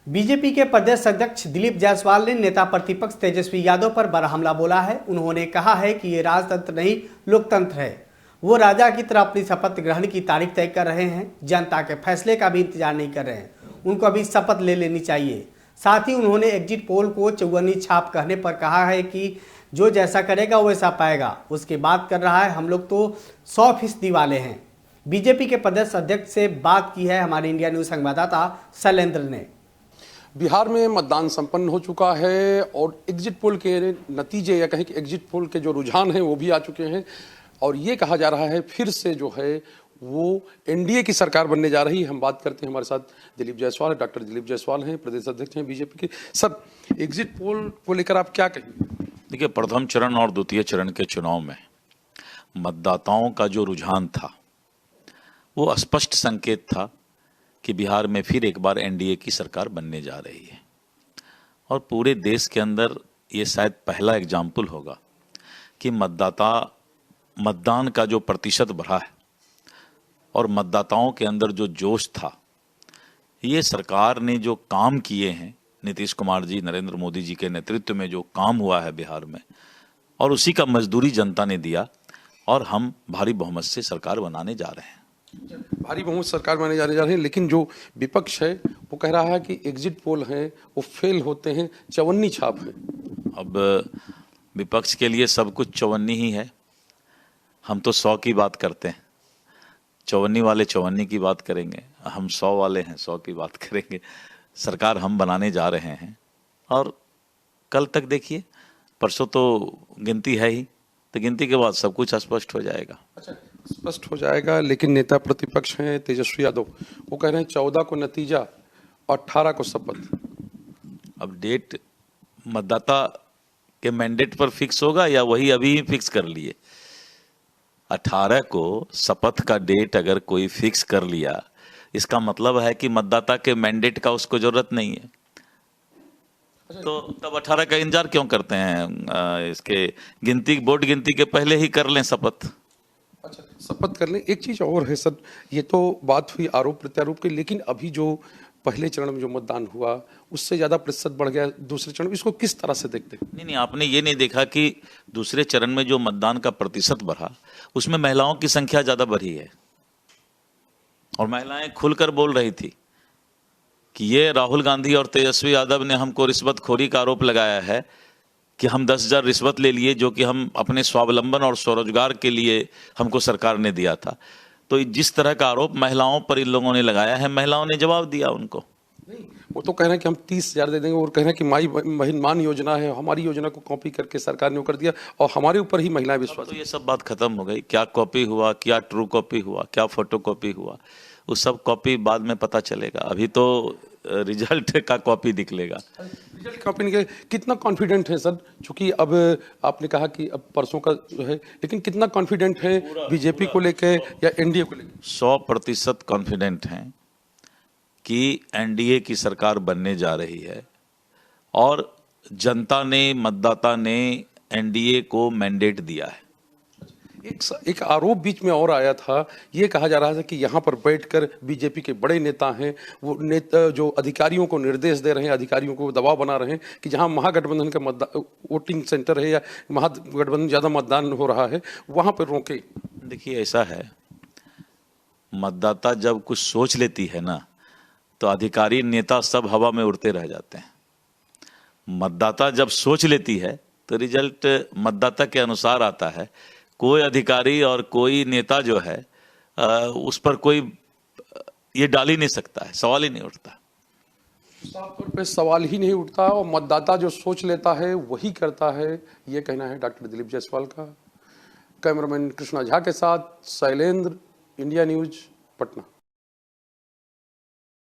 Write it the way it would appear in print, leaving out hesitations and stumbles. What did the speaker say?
BJP के प्रदेश अध्यक्ष दिलीप जायसवाल ने नेता प्रतिपक्ष तेजस्वी यादव पर बड़ा हमला बोला है। उन्होंने कहा है कि ये राजतंत्र नहीं लोकतंत्र है। वो राजा की तरह अपनी शपथ ग्रहण की तारीख तय कर रहे हैं, जनता के फैसले का भी इंतजार नहीं कर रहे हैं। उनको अभी शपथ ले लेनी चाहिए। साथ ही उन्होंने एग्जिट पोल को चौवन्नी छाप कहने पर कहा है कि जो जैसा करेगा वैसा पाएगा। उसकी बात कर रहा है, हम लोग तो 100% वाले हैं। बीजेपी के प्रदेश अध्यक्ष से बात की है हमारे इंडिया न्यूज संवाददाता शैलेंद्र ने। बिहार में मतदान संपन्न हो चुका है और एग्जिट पोल के नतीजे या कहें कि एग्जिट पोल के जो रुझान हैं वो भी आ चुके हैं और ये कहा जा रहा है फिर से जो है वो एनडीए की सरकार बनने जा रही है। हम बात करते हैं, हमारे साथ दिलीप जायसवाल, डॉक्टर दिलीप जायसवाल हैं, प्रदेश अध्यक्ष हैं बीजेपी के। सर, एग्जिट पोल को लेकर आप क्या कहेंगे? देखिए, प्रथम चरण और द्वितीय चरण के चुनाव में मतदाताओं का जो रुझान था वो स्पष्ट संकेत था कि बिहार में फिर एक बार एनडीए की सरकार बनने जा रही है और पूरे देश के अंदर ये शायद पहला एग्जाम्पल होगा कि मतदान का जो प्रतिशत बढ़ा है और मतदाताओं के अंदर जो जोश था, ये सरकार ने जो काम किए हैं, नीतीश कुमार जी, नरेंद्र मोदी जी के नेतृत्व में जो काम हुआ है बिहार में, और उसी का मजदूरी जनता ने दिया और हम भारी बहुमत से सरकार बनाने जा रहे हैं। भारी बहुमत सरकार बनाने जा रहे हैं, लेकिन जो विपक्ष है वो कह रहा है कि एग्जिट पोल है वो फेल होते हैं, चवन्नी छाप है। अब विपक्ष के लिए सब कुछ चवन्नी ही है। हम तो 100 की बात करते हैं, चवन्नी वाले चवन्नी की बात करेंगे, हम 100 वाले हैं 100 की बात करेंगे। सरकार हम बनाने जा रहे हैं और कल तक देखिए, परसों तो गिनती है ही, तो गिनती के बाद सब कुछ स्पष्ट हो जाएगा। अच्छा, स्पष्ट हो जाएगा, लेकिन नेता प्रतिपक्ष हैं तेजस्वी यादव, वो कह रहे हैं 14 को नतीजा और 18 को शपथ। अब डेट मतदाता के मैंडेट पर फिक्स होगा या वही अभी फिक्स कर लिए? 18 को शपथ का डेट अगर कोई फिक्स कर लिया, इसका मतलब है कि मतदाता के मैंडेट का उसको जरूरत नहीं है। तो तब 18 का इंतजार क्यों करते हैं? इसके गिनती, वोट गिनती के पहले ही कर लें शपथ। अच्छा, शपथ कर लें। एक चीज और है सर, ये तो बात हुई आरोप प्रत्यारोप की, लेकिन अभी जो पहले चरण में जो मतदान हुआ उससे ज्यादा प्रतिशत बढ़ गया दूसरे चरण में, इसको किस तरह से देखते हैं? नहीं, आपने ये नहीं देखा कि दूसरे चरण में जो मतदान का प्रतिशत बढ़ा उसमें महिलाओं की संख्या ज्यादा बढ़ी है और महिलाएं खुलकर बोल रही थी कि ये राहुल गांधी और तेजस्वी यादव ने हमको रिश्वतखोरी का आरोप लगाया है कि हम 10,000 रिश्वत ले लिए, जो कि हम अपने स्वावलंबन और स्वरोजगार के लिए हमको सरकार ने दिया था। तो जिस तरह का आरोप महिलाओं पर इन लोगों ने लगाया है, महिलाओं ने जवाब दिया उनको। नहीं, वो तो कह रहे हैं कि हम 30,000 दे देंगे और कह रहे हैं कि माई बहन मान योजना है, हमारी योजना को कॉपी करके सरकार ने वो कर दिया और हमारे ऊपर ही महिलाएं विश्वास। तो ये सब बात खत्म हो गई। क्या कॉपी हुआ, क्या ट्रू कॉपी हुआ, क्या फोटो कॉपी हुआ, उस सब कॉपी बाद में पता चलेगा। अभी तो रिजल्ट का कॉपी निकलेगा। रिजल्ट कॉपी निकले। कितना कॉन्फिडेंट है सर, चूंकि अब आपने कहा कि अब परसों का जो है, लेकिन कितना कॉन्फिडेंट है बीजेपी को लेकर या एनडीए को लेकर? 100% कॉन्फिडेंट हैं कि एनडीए की सरकार बनने जा रही है और जनता ने, मतदाता ने एनडीए को मैंडेट दिया है। एक आरोप बीच में और आया था, ये कहा जा रहा था कि यहाँ पर बैठकर बीजेपी के बड़े नेता हैं, वो नेता जो अधिकारियों को निर्देश दे रहे हैं, अधिकारियों को दबाव बना रहे हैं कि जहाँ महागठबंधन का वोटिंग सेंटर है या महागठबंधन ज़्यादा मतदान हो रहा है वहाँ पर रोके। देखिए, ऐसा है, मतदाता जब कुछ सोच लेती है ना, तो अधिकारी नेता सब हवा में उड़ते रह जाते हैं। मतदाता जब सोच लेती है तो रिजल्ट मतदाता के अनुसार आता है। कोई अधिकारी और कोई नेता जो है उस पर कोई ये डाल ही नहीं सकता है, सवाल ही नहीं उठता। साफ तौर पे सवाल ही नहीं उठता और मतदाता जो सोच लेता है वही करता है, ये कहना है डॉक्टर दिलीप जायसवाल का। कैमरामैन कृष्णा झा के साथ शैलेंद्र, इंडिया न्यूज, पटना।